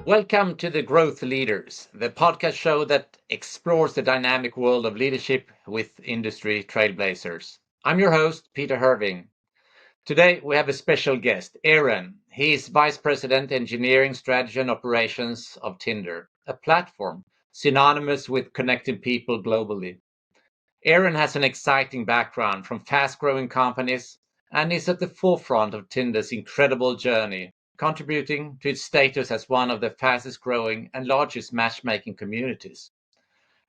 Welcome to the Growth Leaders, the podcast show that explores the dynamic world of leadership with industry trailblazers. I'm your host, Peter Horwing. Today we have a special guest, Ehren. He is Vice President Engineering, Strategy and Operations of Tinder, a platform synonymous with connecting people globally. Ehren has an exciting background from fast-growing companies and is at the forefront of Tinder's incredible journey, contributing to its status as one of the fastest growing and largest matchmaking communities.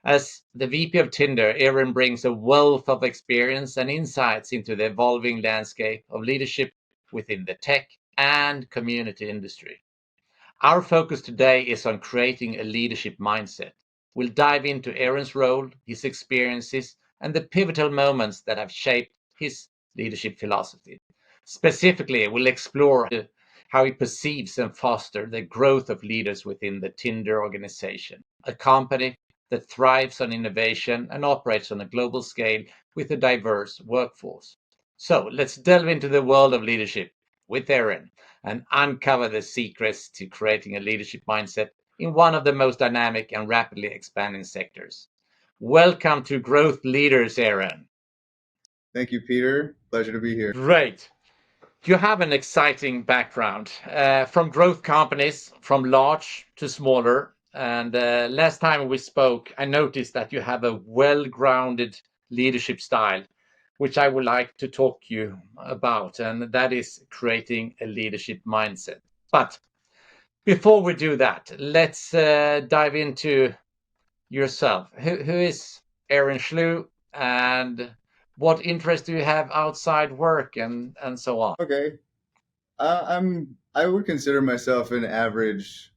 As the VP of Tinder, Ehren brings a wealth of experience and insights into the evolving landscape of leadership within the tech and community industry. Our focus today is on creating a leadership mindset. We'll dive into Ehren's role, his experiences, and the pivotal moments that have shaped his leadership philosophy. Specifically, we'll explore how he perceives and fosters the growth of leaders within the Tinder organization, a company that thrives on innovation and operates on a global scale with a diverse workforce. So let's delve into the world of leadership with Ehren and uncover the secrets to creating a leadership mindset in one of the most dynamic and rapidly expanding sectors. Welcome to Growth Leaders, Ehren. Thank you, Peter. Pleasure to be here. Great. You have an exciting background from growth companies, from large to smaller. And last time we spoke, I noticed that you have a well-grounded leadership style, which I would like to talk to you about, and that is creating a leadership mindset. But before we do that, let's dive into yourself. Who is Ehren Schule, and what interests do you have outside work and so on? Okay. I would consider myself an average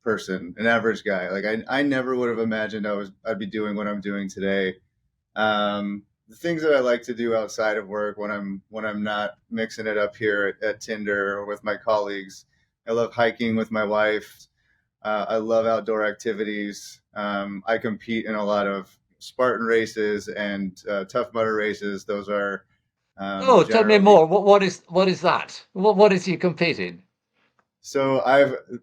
person, an average guy. Like I never would have imagined I'd be doing what I'm doing today. The things that I like to do outside of work when I'm not mixing it up here at Tinder or with my colleagues. I love hiking with my wife. I love outdoor activities. I compete in a lot of Spartan races and Tough Mudder races. Those are Tell me generally. more. What is that? What is you competing? So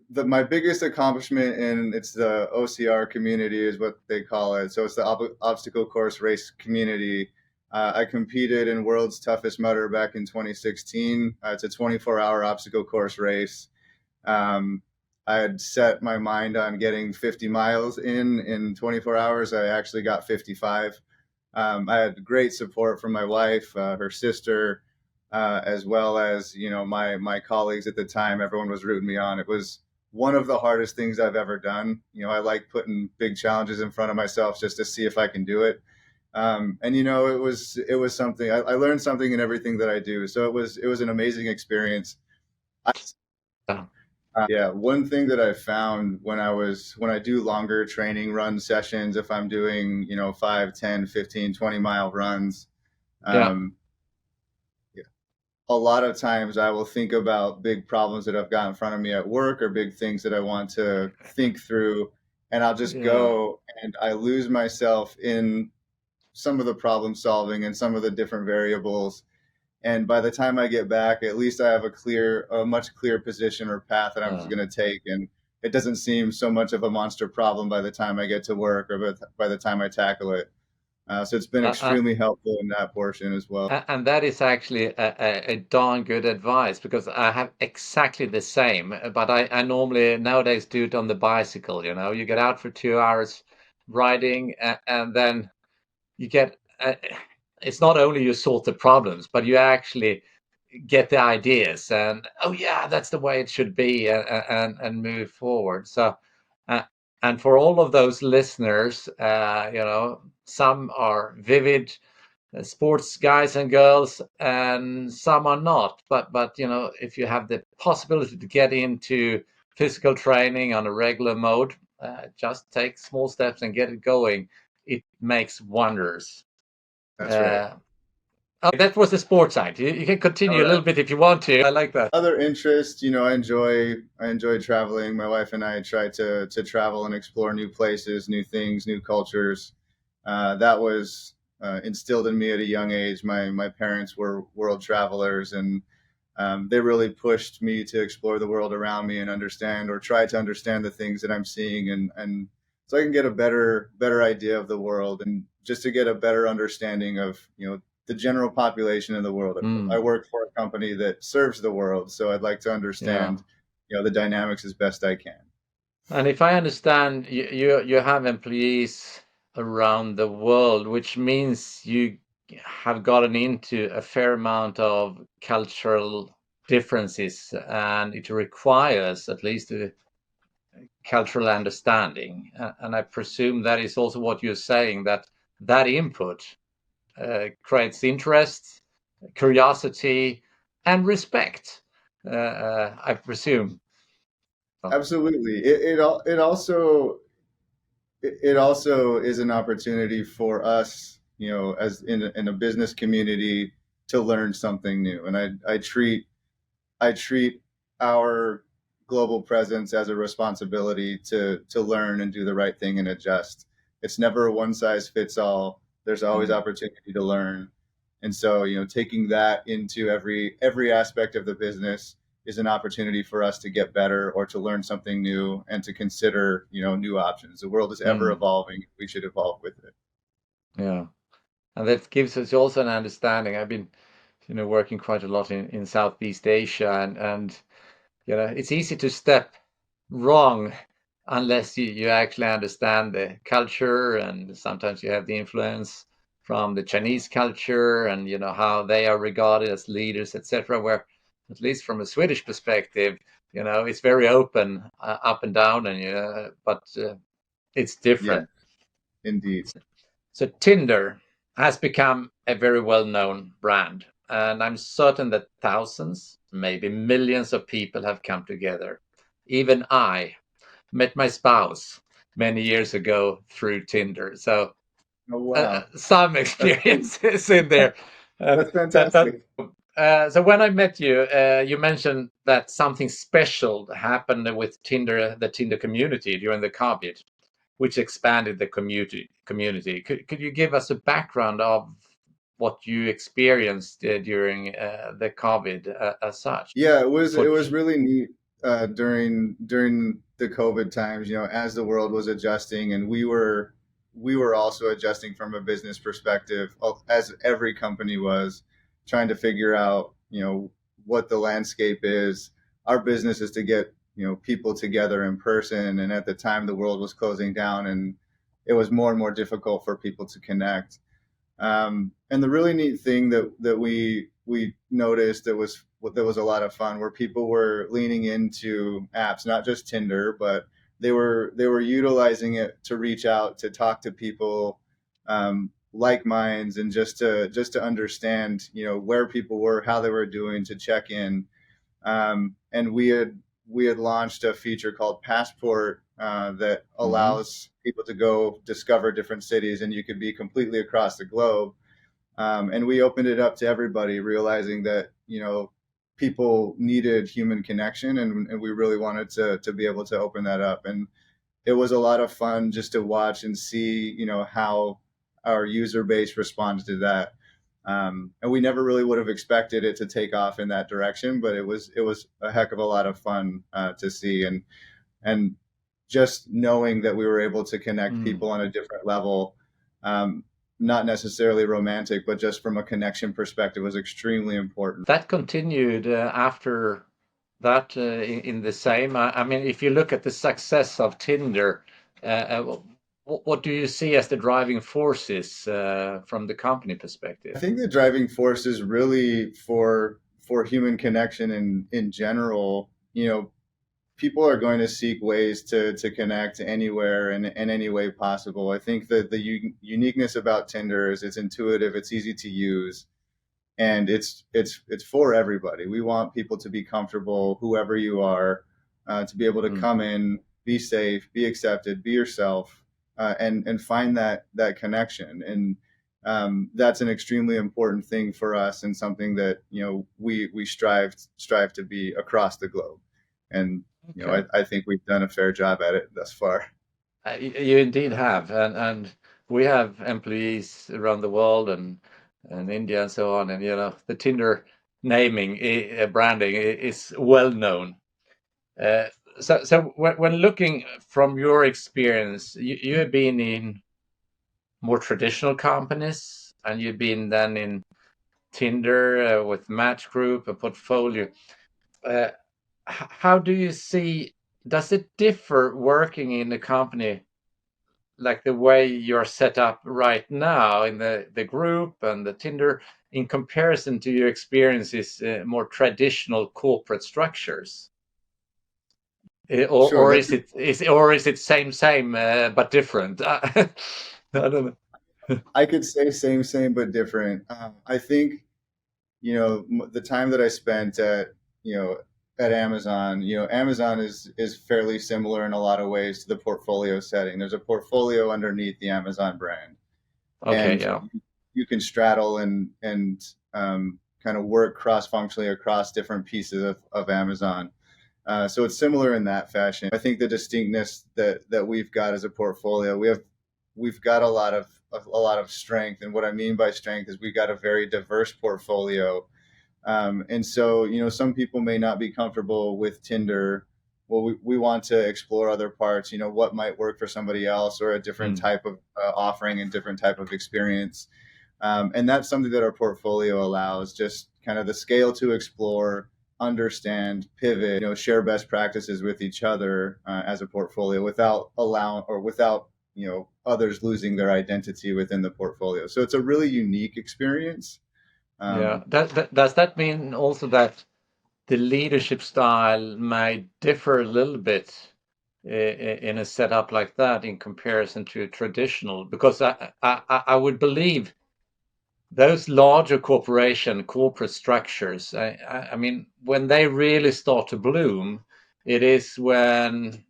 my biggest accomplishment in it's the OCR community is what they call it. So it's the obstacle course race community. I competed in World's Toughest Mudder back in 2016. It's a 24-hour obstacle course race. I had set my mind on getting 50 miles in 24 hours. I actually got 55. I had great support from my wife, her sister, as well as my colleagues at the time. Everyone was rooting me on. It was one of the hardest things I've ever done. I like putting big challenges in front of myself just to see if I can do it. And it was something I learned something in everything that I do. So it was an amazing experience. Yeah, one thing that I found when I do longer training run sessions, if I'm doing 5, 10, 15, 20-mile runs, um, a lot of times I will think about big problems that I've got in front of me at work or big things that I want to think through, and I'll just go and I lose myself in some of the problem solving and some of the different variables. And by the time I get back, at least I have a much clearer position or path that I'm going to take. And it doesn't seem so much of a monster problem by the time I get to work or by the time I tackle it. So it's been extremely helpful in that portion as well. And that is actually a darn good advice, because I have exactly the same. But I normally nowadays do it on the bicycle. You get out for 2 hours riding, and then you get. It's not only you sort the problems, but you actually get the ideas, and that's the way it should be, and move forward. So, and for all of those listeners, some are vivid sports guys and girls, and some are not. But if you have the possibility to get into physical training on a regular mode, just take small steps and get it going. It makes wonders. That's right. That was the sports side. You can continue a little bit if you want to. I like that. Other interests, I enjoy traveling. My wife and I try to travel and explore new places, new things, new cultures. That was instilled in me at a young age. My parents were world travelers, and they really pushed me to explore the world around me and understand, or try to understand, the things that I'm seeing, and so I can get a better idea of the world, and just to get a better understanding of, the general population in the world. I work for a company that serves the world, so I'd like to Yeah. understand, the dynamics as best I can. And if I understand, you have employees around the world, which means you have gotten into a fair amount of cultural differences, and it requires at least a cultural understanding. And I presume that is also what you're saying, that that input creates interest, curiosity, and respect. I presume. Absolutely. It also is an opportunity for us, as in a business community, to learn something new. And I treat our global presence as a responsibility to learn and do the right thing and adjust. It's never a one size fits all. There's always opportunity to learn. And so, taking that into every aspect of the business is an opportunity for us to get better, or to learn something new, and to consider, new options. The world is ever Mm, evolving. We should evolve with it. yeah. And that gives us also an understanding. I've been, working quite a lot in Southeast Asia, and it's easy to step wrong unless you actually understand the culture, and sometimes you have the influence from the Chinese culture, and how they are regarded as leaders, etc. Where, at least from a Swedish perspective, it's very open, up and down, and but it's Yeah, different. indeed. So Tinder has become a very well-known brand, and I'm certain that thousands, maybe millions of people have come together. Even I met my spouse many years ago through Tinder. So Oh, wow. some That's great. experiences in there. Uh, That's that fantastic. so when I met you, you mentioned that something special happened with Tinder, the Tinder community during the COVID, which expanded the community. Could you give us a background of what you experienced during the COVID as such? Yeah, it was For it was really neat, during the COVID times. As the world was adjusting, and we were also adjusting from a business perspective, as every company was trying to figure out, what the landscape is. Our business is to get, people together in person, and at the time the world was closing down, and it was more and more difficult for people to connect. And the really neat thing that we noticed, that was a lot of fun, where people were leaning into apps, not just Tinder, but they were utilizing it to reach out, to talk to people, like minds, and just to understand, where people were, how they were doing, to check in. And we had launched a feature called Passport, that Mhm. allows people to go discover different cities, and you could be completely across the globe. And we opened it up to everybody, realizing that, people needed human connection, and we really wanted to be able to open that up. And it was a lot of fun just to watch and see, how our user base responded to that. And we never really would have expected it to take off in that direction, but it was a heck of a lot of fun, to see. And just knowing that we were able to connect Mm. people on a different level, um, not necessarily romantic, but just from a connection perspective, was extremely important. That continued after that in the same. I mean, if you look at the success of Tinder, what do you see as the driving forces from the company I perspective? think the driving force is really for human connection in general. People are going to seek ways to connect anywhere and in any way possible. I think that the uniqueness about Tinder is it's intuitive, it's easy to use, and it's for everybody. We want people to be comfortable, whoever you are, to be able to Mm. come in, be safe, be accepted, be yourself, and find that connection. And that's an extremely important thing for us, and something that, we strive to be across the globe. And Okay. I think we've done a fair job at it thus far. You indeed have, and we have employees around the world, and India and so on, and the Tinder naming, branding is well known. So when looking from your experience, you have been in more traditional companies, and you've been then in Tinder with Match Group, a portfolio. Uh, how do you see? Does it differ working in a company like the way you're set up right now in the group and the Tinder in comparison to your experiences, more traditional corporate structures? Sure. Or is it same but different? I don't know. I could say same, but different. I think, the time that I spent you know, at Amazon, Amazon is fairly similar in a lot of ways to the portfolio setting. There's a portfolio underneath the Amazon brand, Okay, and yeah. you can straddle and kind of work cross-functionally across different pieces of Amazon. So it's similar in that fashion. I think the distinctness that we've got as a portfolio, we've got a lot of strength, and what I mean by strength is we've got a very diverse portfolio. And so, some people may not be comfortable with Tinder. Well, we want to explore other parts, what might work for somebody else, or a different Mm, type of offering and different type of experience. And that's something that our portfolio allows, just kind of the scale to explore, understand, pivot, share best practices with each other as a portfolio without others losing their identity within the portfolio. So it's a really unique experience. yeah. Um, Does that mean also that the leadership style may differ a little bit in a setup like that in comparison to traditional? Because I would believe those larger corporate structures, I mean, when they really start to bloom, it is when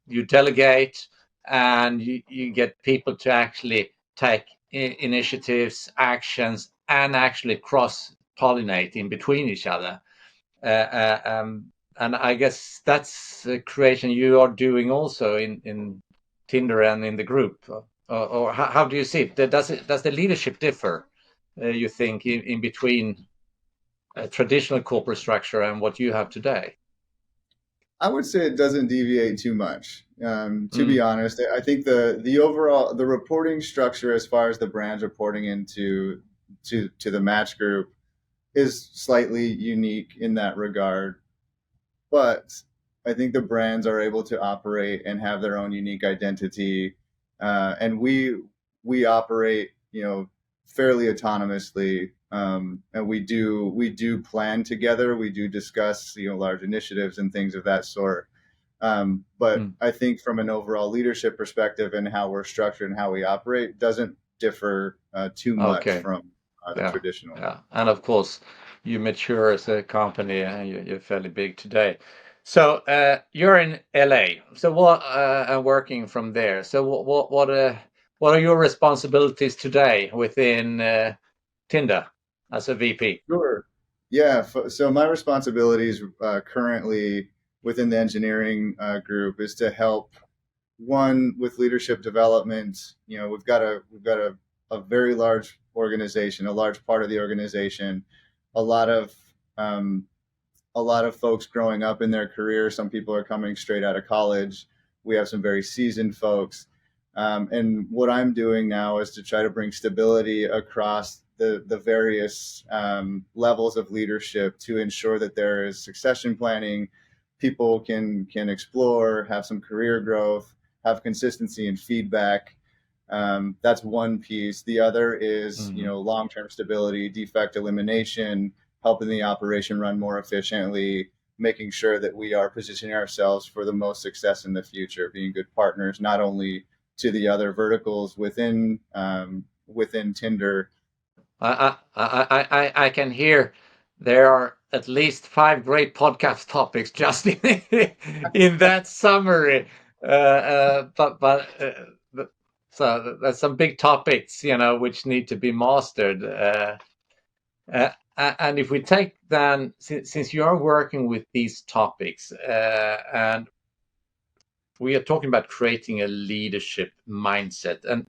you delegate and you get people to actually take initiatives, actions, and actually cross pollinate in between each other. And I guess that's a creation you are doing also in Tinder and in the group. Or how do you see it? Does the leadership differ, you think, in between a traditional corporate structure and what you have today? I would say it doesn't deviate too much. To be Mm, honest, I think the overall the reporting structure as far as the brands reporting into to the match group is slightly unique in that regard. But I think the brands are able to operate and have their own unique identity, and we operate, fairly autonomously, and we do plan together. We do discuss, large initiatives and things of that sort. But mm. I think from an overall leadership perspective and how we're structured and how we operate doesn't differ too much Okay. from the Yeah. traditional. Yeah. And of course, you mature as a company and you're fairly big today. So you're in LA. So what and working from there. So what are your responsibilities today within Tinder as a VP? Sure. Yeah. So my responsibilities currently within the engineering group is to help one with leadership development. We've got a very large organization, a large part of the organization, a lot of um, a lot of folks growing up in their career. Some people are coming straight out of college. We have some very seasoned folks. And what I'm doing now is to try to bring stability across the various levels of leadership to ensure that there is succession planning. People can explore, have some career growth, have consistency and feedback. That's one piece. The other is, Mhm. long-term stability, defect elimination, helping the operation run more efficiently, making sure that we are positioning ourselves for the most success in the future, being good partners, not only to the other verticals within Tinder. I can hear there are at least five great podcast topics just in that summary. But so there's some big topics, which need to be mastered. Uh, and if we take then, since you are working with these topics, and we are talking about creating a leadership mindset, and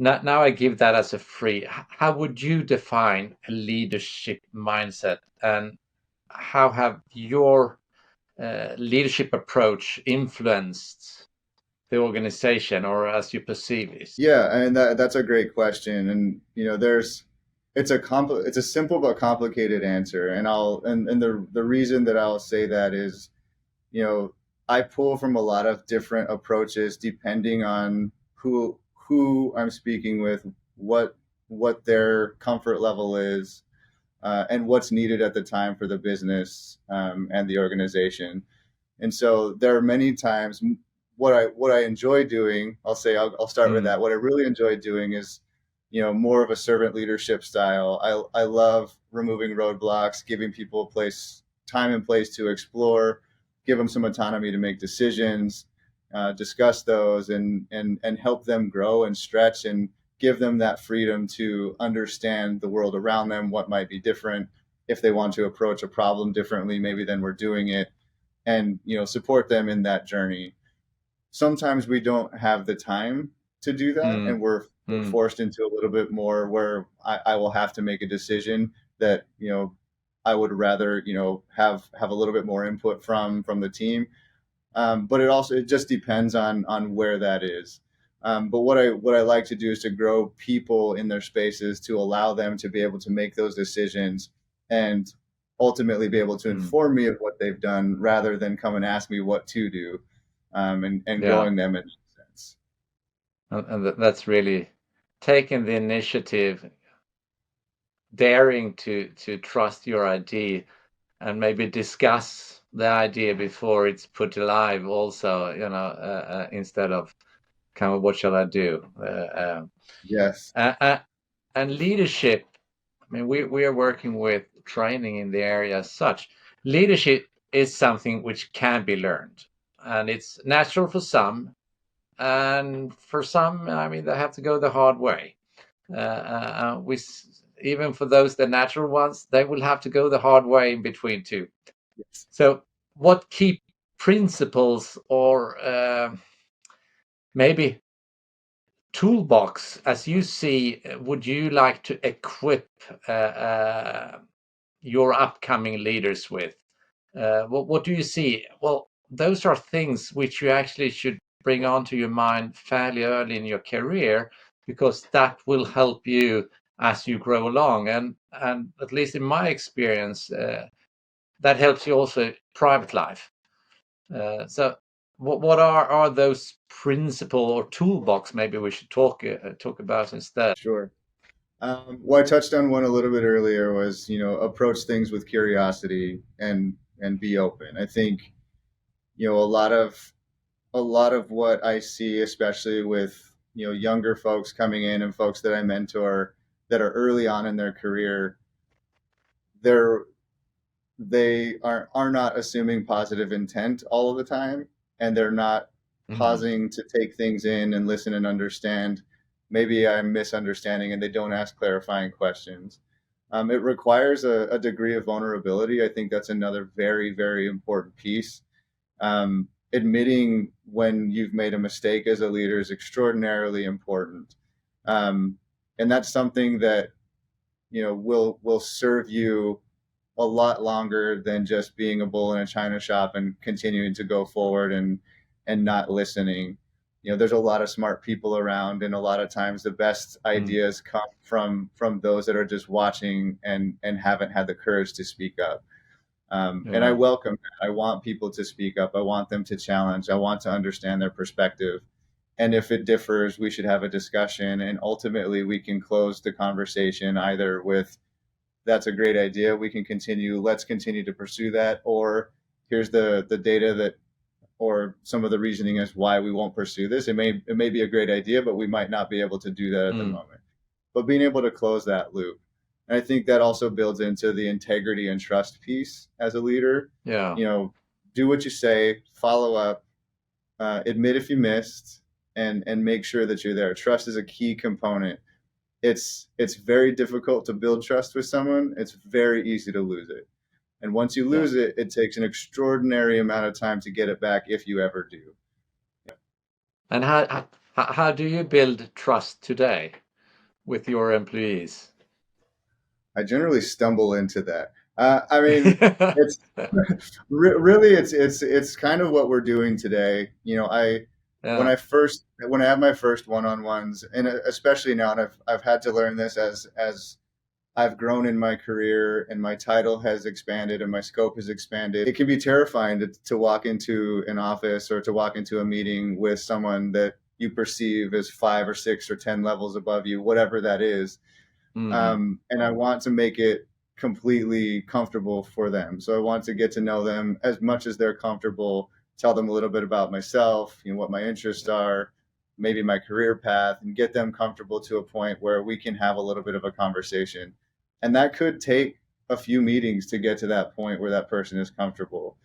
Now I give that as a free. How would you define a leadership mindset, and how have your leadership approach influenced the organization, or as you perceive it? Yeah, and that's a great question. And it's a simple but complicated answer. And the reason that I'll say that is, you know, I pull from a lot of different approaches depending on who I'm speaking with, what what their comfort level is, and what's needed at the time for the business, and the organization. And so there are many times what I enjoy doing. I'll start with Mm, that. What I really enjoy doing is, more of a servant leadership style. I love removing roadblocks, giving people time and place to explore, give them some autonomy to make decisions, discuss those, and help them grow and stretch, and give them that freedom to understand the world around them, what might be different if they want to approach a problem differently, maybe than we're doing it, and support them in that journey. Sometimes we don't have the time to do that, mm, and we're mm, forced into a little bit more where I will have to make a decision that I would rather have a little bit more input from the team. But it just depends on where that is. But what I like to do is to grow people in their spaces, to allow them to be able to make those decisions, and ultimately be able to mm. inform me of what they've done rather than come and ask me what to do, and Yeah, growing them in that sense. and that's really taking the initiative, daring to trust your idea, and maybe discuss the idea before it's put alive. Also, instead of kind of what shall I do? Yes, Uh, uh, and leadership. I mean, we are working with training in the area as such. Leadership is something which can be learned, and it's natural for some, and for some, I mean, they have to go the hard way. Even for those the natural ones, they will have to go the hard way in between too. yes, So, what key principles or maybe toolbox, as you see, would you like to equip your upcoming leaders with? What do you see? Well, those are things which you actually should bring onto your mind fairly early in your career, because that will help you as you grow along. And at least in my experience, that helps you also private life. So, what are those principle or toolbox? Maybe we should talk about instead. sure. Well, I touched on one a little bit earlier, was approach things with curiosity and be open. I think a lot of what I see, especially with younger folks coming in and folks that I mentor that are early on in their career, they're they are not assuming positive intent all of the time, and they're not Mm, pausing to take things in and listen and understand. Maybe I'm misunderstanding, and they don't ask clarifying questions. It requires a degree of vulnerability. I think that's another very, very important piece. Admitting when you've made a mistake as a leader is extraordinarily important, um, and that's something that will serve you a lot longer than just being a bull in a china shop and continuing to go forward and not listening. There's a lot of smart people around, and a lot of times the best mm, ideas come from those that are just watching and haven't had the courage to speak up. And I yeah. welcome that. I want people to speak up. I want them to challenge. I want to understand their perspective. And if it differs, we should have a discussion. And ultimately, we can close the conversation either with, that's a great idea. Let's continue to pursue that. Or here's the data that, or some of the reasoning as why we won't pursue this. It may be a great idea, but we might not be able to do that at the Mm, moment. But being able to close that loop. And I think that also builds into the integrity and trust piece as a leader. yeah. Do what you say, follow up, admit if you missed, and make sure that you're there. Trust is a key component. It's very difficult to build trust with someone. It's very easy to lose it. And once you Yeah. lose it, it takes an extraordinary amount of time to get it back if you ever do. And how do you build trust today with your employees? I generally stumble into that. I mean, it's really it's kind of what we're doing today. You know, I Yeah. when I have my first one-on-ones, and especially now, and I've had to learn this as I've grown in my career and my title has expanded and my scope has expanded. It can be terrifying to walk into an office or to walk into a meeting with someone that you perceive as 5 or 6 or 10 levels above you, whatever that is. Mm. And I want to make it completely comfortable for them. So I want to get to know them as much as they're comfortable, tell them a little bit about myself, you know, what my interests are, maybe my career path, and get them comfortable to a point where we can have a little bit of a conversation. And that could take a few meetings to get to that point where that person is comfortable.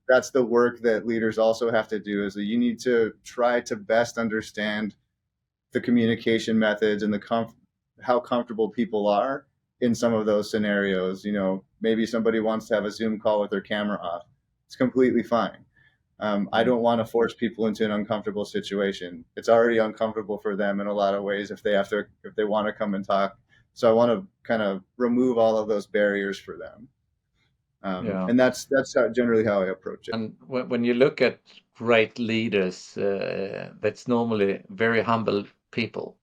That's the work that leaders also have to do, is that you need to try to best understand the communication methods and how comfortable people are in some of those scenarios. You know, maybe somebody wants to have a Zoom call with their camera off. It's completely fine. I Mm. don't want to force people into an uncomfortable situation. It's already uncomfortable for them in a lot of ways if they want to come and talk. So I want to kind of remove all of those barriers for them. Yeah. And that's generally how I approach it. And when you look at great leaders, that's normally very humble people.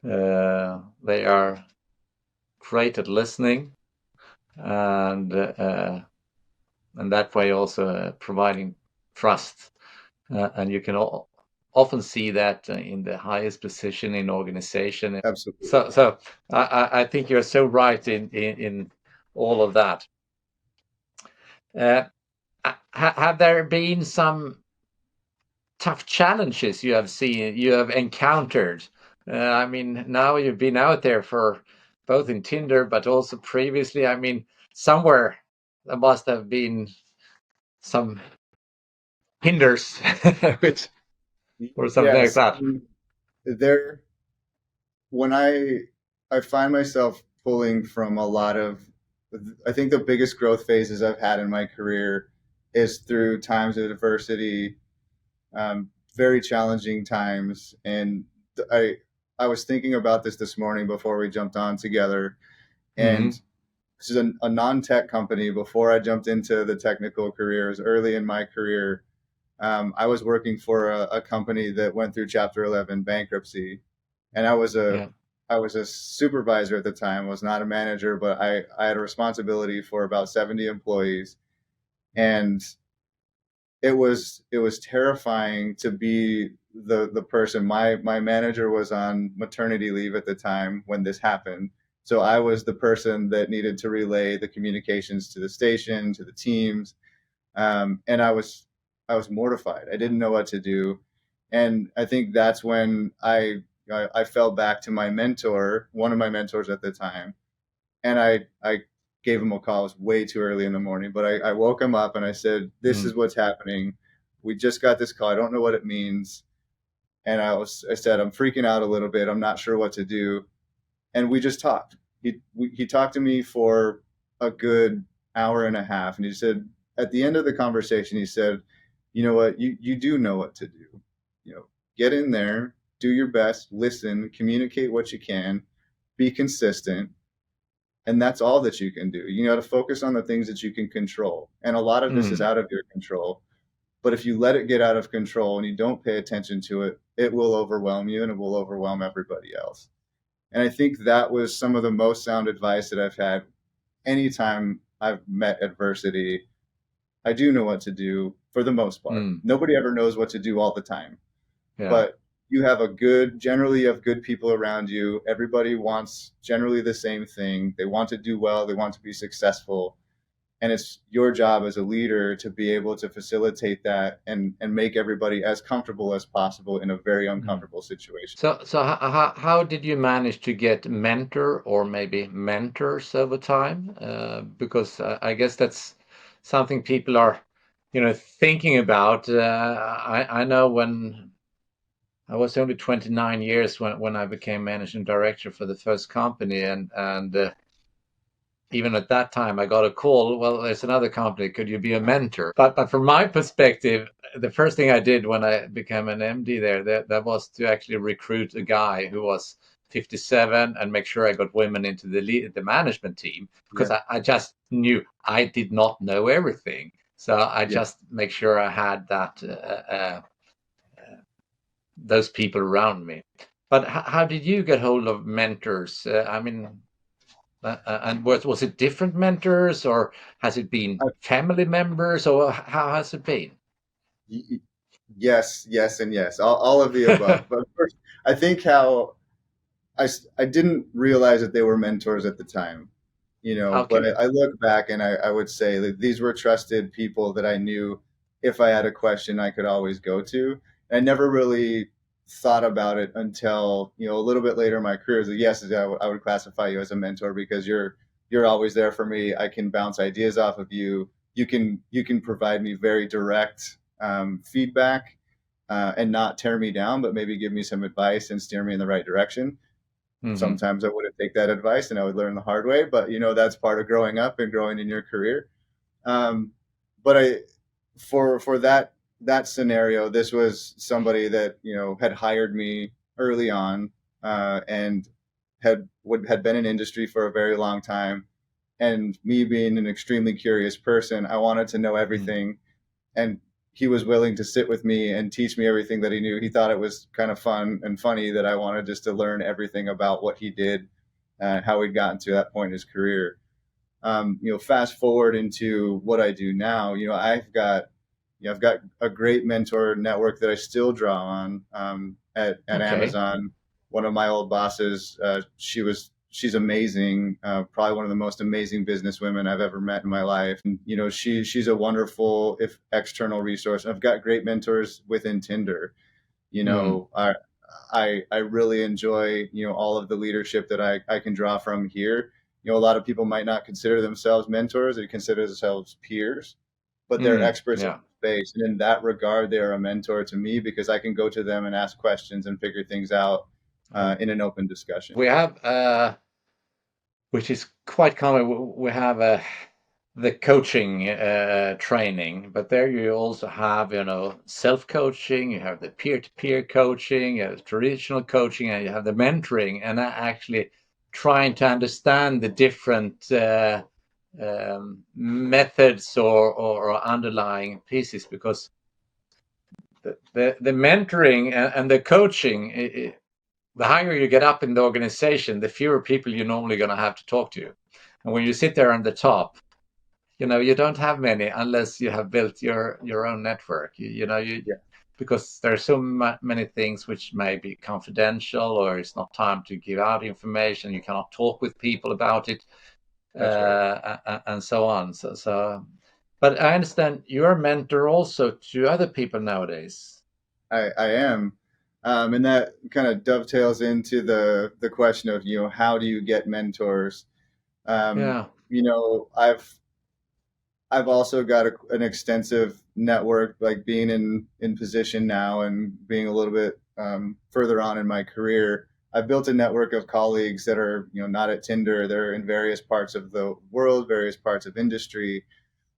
They are great at listening, and that way also providing trust. And you can often see that in the highest position in organization. Absolutely. So I think you're so right in all of that. Uh, have there been some tough challenges you have encountered? I mean, now you've been out there for both in Tinder, but also previously. I mean, somewhere there must have been some hinders, which or something like Yes. that. There when I find myself pulling from a lot of, I think the biggest growth phases I've had in my career is through times of adversity, very challenging times. And I I was thinking about this morning before we jumped on together, and Hmm. this is a non-tech company. Before I jumped into the technical careers, early in my career, I was working for a company that went through Chapter 11 bankruptcy, and Yeah. I was a supervisor at the time. Was not a manager, but I had a responsibility for about 70 employees, and it was terrifying to be the person. My manager was on maternity leave at the time when this happened, so I was the person that needed to relay the communications to the station, to the teams, and I was mortified. I didn't know what to do, and I think that's when I fell back to my mentor, one of my mentors at the time, and I gave him a call. It was way too early in the morning, but I woke him up and I said, "This is Mm. what's happening. We just got this call. I don't know what it means." And I said, "I'm freaking out a little bit. I'm not sure what to do." And we just talked. He talked to me for a good hour and a half, and he said at the end of the conversation, he said, "You know what? You do know what to do. You know, get in there, do your best, listen, communicate what you can, be consistent, and that's all that you can do. You got to focus on the things that you can control, and a lot of this is Mm. out of your control. But if you let it get out of control and you don't pay attention to it, it will overwhelm you and it will overwhelm everybody else." And I think that was some of the most sound advice that I've had anytime I've met adversity. I do know what to do for the most part. Mm. Nobody ever knows what to do all the time, Yeah. but generally, you have good people around you. Everybody wants generally the same thing. They want to do well, they want to be successful. And it's your job as a leader to be able to facilitate that and make everybody as comfortable as possible in a very Mm. uncomfortable situation. So how did you manage to get mentor or maybe mentors over time? Because I guess that's something people are, thinking about. I know when I was only 29 years when I became managing director for the first company, and even at that time I got a call. Well, there's another company. Could you be a mentor? But from my perspective. the first thing I did when I became an MD there, that was to actually recruit a guy who was 57 and make sure I got women into the management team, because Yeah, I just knew I did not know everything. So I yeah. just make sure I had those people around me. But how did you get hold of mentors? I mean, and was it different mentors, or has it been I, family members, or how has it been? y- y- yes, yes, and yes. All of the above. But first, I think how I didn't realize that they were mentors at the time, but Okay. I look back and I would say that these were trusted people that I knew if I had a question, I could always go to. And I never really thought about it until, a little bit later in my career. So yes, I would classify you as a mentor because you're always there for me. I can bounce ideas off of you. You can provide me very direct feedback and not tear me down, but maybe give me some advice and steer me in the right direction. Hmm. Sometimes I wouldn't take that advice and I would learn the hard way, but that's part of growing up and growing in your career. Um, but for that scenario, this was somebody that had hired me early on and had been in industry for a very long time. And me being an extremely curious person, I wanted to know everything, and he was willing to sit with me and teach me everything that he knew. He thought it was kind of fun and funny that I wanted just to learn everything about what he did and how he'd gotten to that point in his career. Fast forward into what I do now. I've got a great mentor network that I still draw on at Okay. Amazon. One of my old bosses, she's amazing. Probably one of the most amazing business women I've ever met in my life. And, she's a wonderful, if external resource. I've got great mentors within Tinder. You Mm. know, I I really enjoy all of the leadership that I can draw from here. A lot of people might not consider themselves mentors; they consider themselves peers, but they're Mm. experts in Yeah, space. And in that regard, they are a mentor to me because I can go to them and ask questions and figure things out in an open discussion. we have, which is quite common. We have the coaching training, but there you also have, self-coaching. You have the peer-to-peer coaching, you have traditional coaching, and you have the mentoring, and actually trying to understand the different methods or underlying pieces, because the mentoring and the coaching, the higher you get up in the organization, the fewer people you're normally going to have to talk to. And when you sit there on the top, you don't have many unless you have built your own network. Yeah, Because there are so many things which may be confidential, or it's not time to give out information. You cannot talk with people about it, that's right. and so on. But I understand you're a mentor also to other people nowadays. I am. And that kind of dovetails into the question of, how do you get mentors? Um, Yeah. I've also got an extensive network, like being in position now and being a little bit further on in my career. I've built a network of colleagues that are, not at Tinder. They're in various parts of the world, various parts of industry,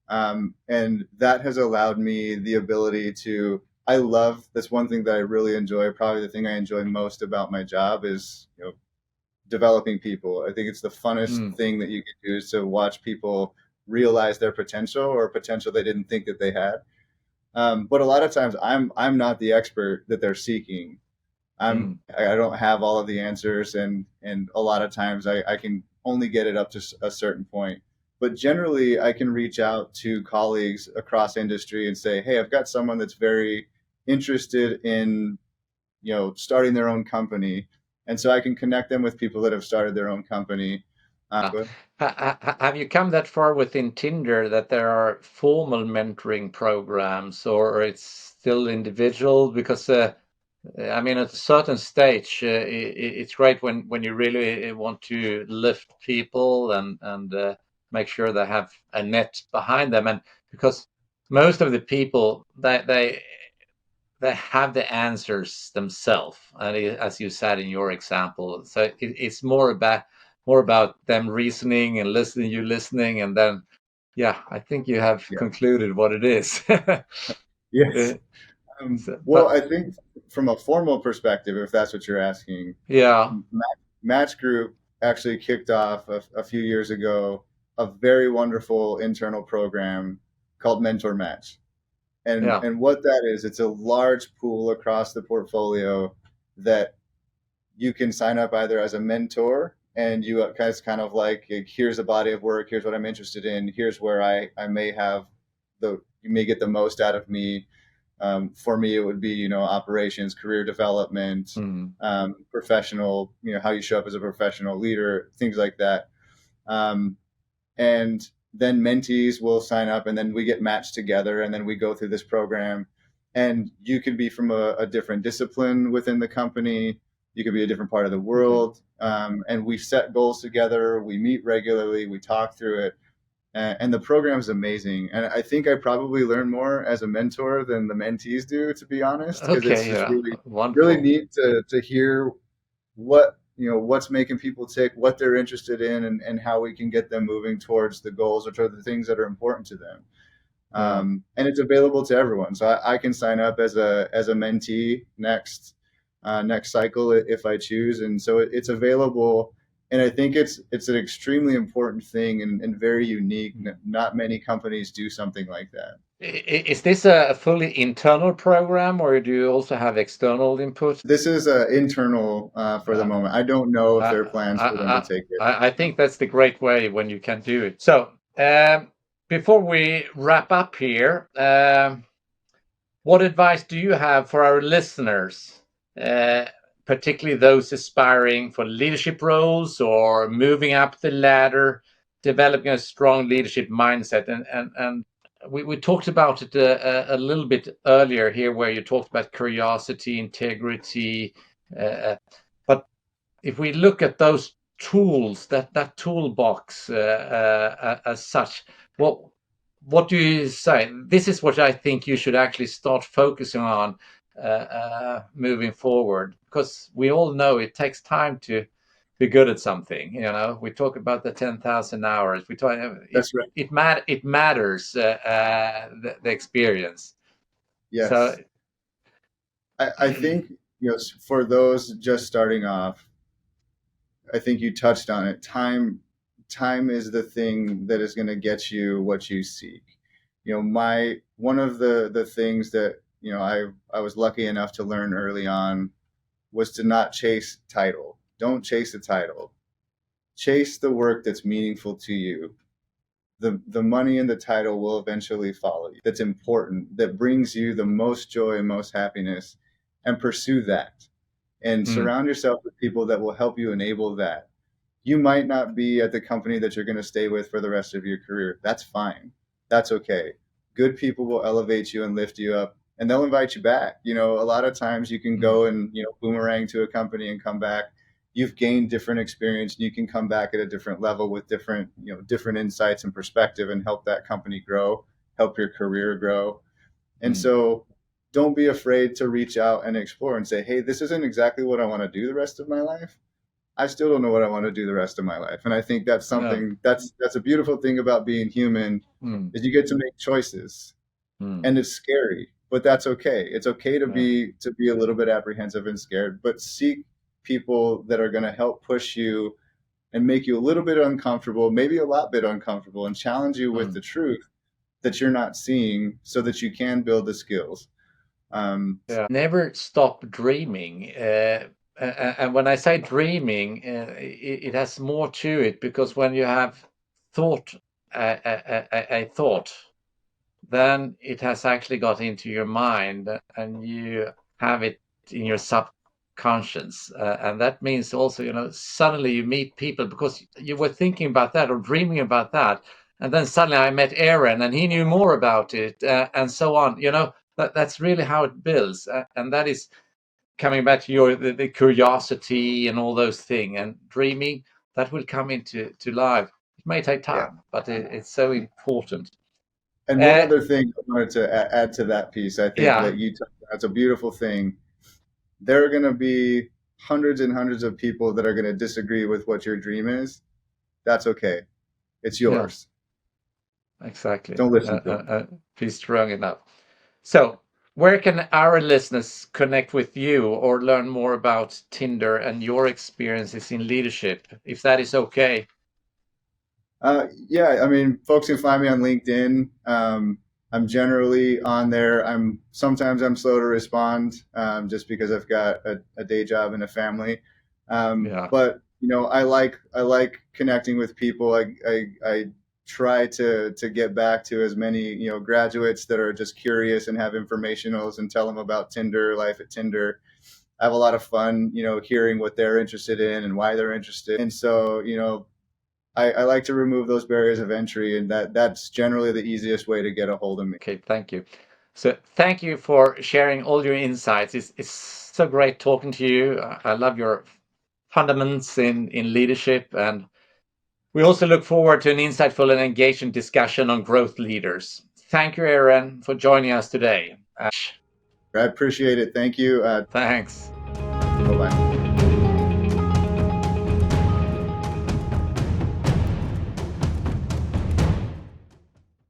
and that has allowed me the ability to. I love that's one thing that I really enjoy. Probably the thing I enjoy most about my job is, developing people. I think it's the funnest Mm, thing that you can do is to watch people realize their potential or potential they didn't think that they had. But a lot of times I'm not the expert that they're seeking. mm, I don't have all of the answers, and a lot of times I can only get it up to a certain point. But generally, I can reach out to colleagues across industry and say, "Hey, I've got someone that's very interested in starting their own company," and so I can connect them with people that have started their own company. Uh, Good. have you come that far within Tinder that there are formal mentoring programs, or it's still individual? Because I mean, at a certain stage, it's great when you really want to lift people and make sure they have a net behind them, and because most of the people they have the answers themselves, and as you said in your example, so it's more about them reasoning and listening, and then, yeah, I think you have Yeah. concluded what it is. Yes. Uh, Well, but I think from a formal perspective, if that's what you're asking, yeah, Match Group actually kicked off a few years ago a very wonderful internal program called Mentor Match. yeah. And what that is, it's a large pool across the portfolio that you can sign up either as a mentor and you guys kind of like, here's a body of work, here's what I'm interested in, here's where I may have you may get the most out of me. For me, it would be, operations, career development, Mm, professional, how you show up as a professional leader, things like that. Um, and then mentees will sign up and then we get matched together and then we go through this program. And you could be from a different discipline within the company. You could be a different part of the mm. world. And we set goals together. We meet regularly. We talk through it. And the program is amazing. And I think I probably learn more as a mentor than the mentees do, to be honest, because it's Okay, just yeah, really wonderful. neat to hear what's making people tick, what they're interested in, and how we can get them moving towards the goals or toward the things that are important to them. Yeah. And it's available to everyone, so I can sign up as a mentee next cycle if I choose, and so it's available. And I think it's an extremely important thing and very unique. Mm. Not many companies do something like that. Is this a fully internal program, or do you also have external input? This is internal for the Uh, moment. I don't know if I, there are plans for them to I, take it. I think that's the great way when you can do it. So, before we wrap up here, what advice do you have for our listeners, uh, particularly those aspiring for leadership roles or moving up the ladder, developing a strong leadership mindset? And we talked about it a little bit earlier here, where you talked about curiosity, integrity, uh, but if we look at those tools, that toolbox as such, what do you say? This is what I think you should actually start focusing on moving forward, because we all know it takes time to be good at something. We talk about the 10,000 hours. We talk That's right. it matters, the experience. So Yes. I think, for those just starting off, I think you touched on it. Time is the thing that is going to get you what you seek. My one of the things that, I was lucky enough to learn early on was to not chase title. Don't chase the title. Chase the work that's meaningful to you. The money and the title will eventually follow you. That's important, that brings you the most joy, most happiness, and pursue that. And mm, surround yourself with people that will help you enable that. You might not be at the company that you're going to stay with for the rest of your career. That's fine. That's okay. Good people will elevate you and lift you up, and they'll invite you back. A lot of times you can mm, go and, boomerang to a company and come back. You've gained different experience and you can come back at a different level with different insights and perspective and help that company grow, help your career grow. And mm, so don't be afraid to reach out and explore and say, hey, this isn't exactly what I want to do the rest of my life. I still don't know what I want to do the rest of my life. And I think that's yeah, something that's a beautiful thing about being human, mm, is you get to make choices. mm, And it's scary, but that's okay. It's okay to yeah, be a little bit apprehensive and scared, but seek people that are going to help push you and make you a little bit uncomfortable, maybe a lot bit uncomfortable, and challenge you with mm. the truth that you're not seeing so that you can build the skills. Yeah. Never stop dreaming. And when I say dreaming, it has more to it, because when you have thought a thought, then it has actually got into your mind and you have it in your subconscious. And that means also, suddenly you meet people because you were thinking about that or dreaming about that. And then suddenly I met Ehren and he knew more about it, and so on. That's really how it builds. And that is coming back to the curiosity and all those things, and dreaming that will come into life. It may take Yeah. time, but it's so important. And one Uh, other thing I wanted to add to that piece, I think yeah, that that's a beautiful thing. There are going to be hundreds and hundreds of people that are going to disagree with what your dream is. That's okay. It's yeah, yours. exactly. Don't listen to them. Be strong enough. So, where can our listeners connect with you or learn more about Tinder and your experiences in leadership, if that is okay? Yeah, I mean, folks can find me on LinkedIn. I'm generally on there. Sometimes I'm slow to respond, just because I've got a day job and a family. Yeah. But I like connecting with people. I try to get back to as many graduates that are just curious and have informationals and tell them about Tinder, life at Tinder. I have a lot of fun, hearing what they're interested in and why they're interested. And so, I like to remove those barriers of entry, and that's generally the easiest way to get a hold of me. Okay, thank you. So thank you for sharing all your insights. It's so great talking to you. I love your fundamentals in leadership, and we also look forward to an insightful and engaging discussion on growth leaders. Thank you, Ehren, for joining us today. I appreciate it. Thank you. Thanks. Bye bye.